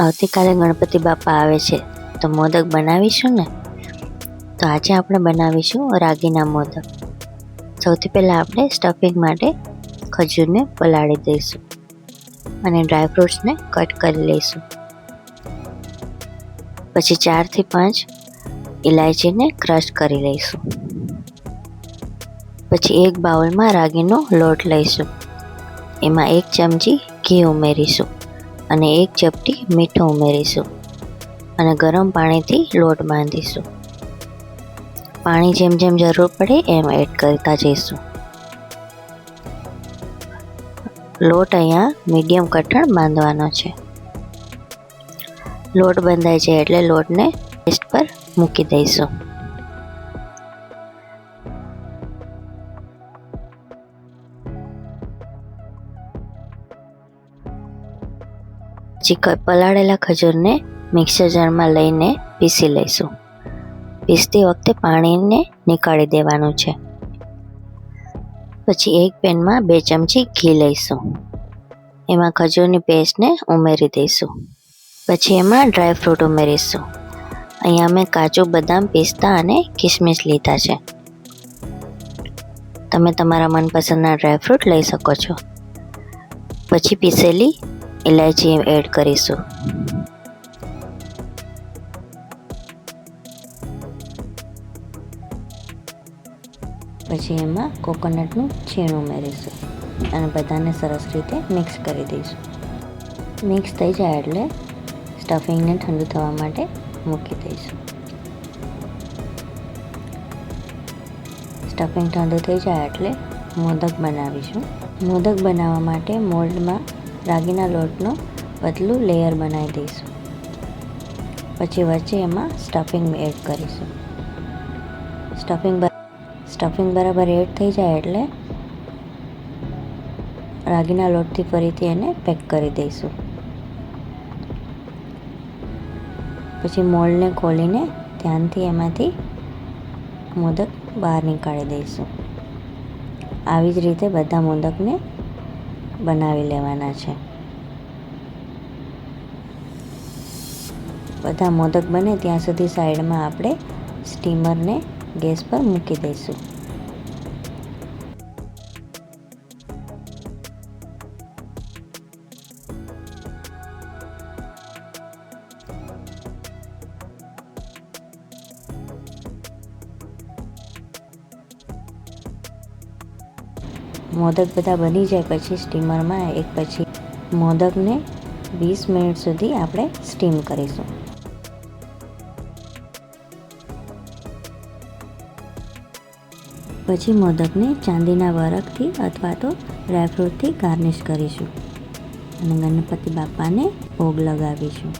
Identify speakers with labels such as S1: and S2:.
S1: આવતીકાલે ગણપતિ બાપા આવે છે તો મોદક બનાવીશું ને. તો આજે આપણે બનાવીશું રાગીના મોદક. સૌથી પહેલાં આપણે સ્ટફિંગ માટે ખજૂરને પલાળી દઈશું અને ડ્રાયફ્રૂટ્સને કટ કરી લઈશું. પછી 4 થી 5 ઇલાયચીને ક્રશ કરી લઈશું. પછી એક બાઉલમાં રાગીનો લોટ લઈશું. એમાં 1 ચમચી ઘી ઉમેરીશું અને 1 ચપટી મીઠું ઉમેરીશું અને ગરમ પાણીથી લોટ બાંધીશું. પાણી જેમ જેમ જરૂર પડે એમ એડ કરતા જઈશું. લોટ અહીંયા મીડિયમ કઠણ બાંધવાનો છે. લોટ બંધાય છે એટલે લોટને રેસ્ટ પર મૂકી દઈશું. પછી પલાળેલા ખજૂરને મિક્સર જારમાં લઈને પીસી લઈશું. પીસતી વખતે પાણીને નીકાળી દેવાનું છે. પછી એક પેનમાં 2 ચમચી ઘી લઈશું. એમાં ખજૂરની પેસ્ટને ઉમેરી દઈશું. પછી એમાં ડ્રાયફ્રૂટ ઉમેરીશું. અહીંયા મેં કાજુ, બદામ, પિસ્તા અને કિસમિસ લીધા છે. તમે તમારા મનપસંદના ડ્રાયફ્રૂટ લઈ શકો છો. પછી પીસેલી ઇલાયચી એડ કરીશું. પછી એમાં કોકોનટનું છીણ ઉમેરીશું અને બધાને સરસ રીતે મિક્સ કરી દઈશું. મિક્સ થઈ જાય એટલે સ્ટફિંગને ઠંડુ થવા માટે મૂકી દઈશું. સ્ટફિંગ ઠંડુ થઈ જાય એટલે મોદક બનાવીશું. મોદક બનાવવા માટે મોલ્ડમાં રાગીના લોટનો પતલું લેયર બનાવી દઈશું. પછી વચ્ચે એમાં સ્ટફિંગ એડ કરીશું. સ્ટફિંગ બરાબર એડ થઈ જાય એટલે રાગીના લોટથી ફરીથી એને પેક કરી દઈશું. પછી મોલ્ડને ખોલીને ધ્યાનથી એમાંથી મોદક બહાર નીકાળી દઈશું. આવી જ રીતે બધા મોદકને બનાવી લેવાના છે. બધા મોદક બને ત્યાં સુધી સાઈડમાં આપણે સ્ટીમરને ગેસ પર મૂકી દઈશું. મોદક બધા બની જાય પછી સ્ટીમરમાં એક પછી મોદકને 20 મિનિટ સુધી આપણે સ્ટીમ કરીશું. પછી મોદકને ચાંદીના વરખથી અથવા તો ડ્રાયફ્રૂટથી ગાર્નિશ કરીશું અને ગણપતિ બાપાને ભોગ લગાવીશું.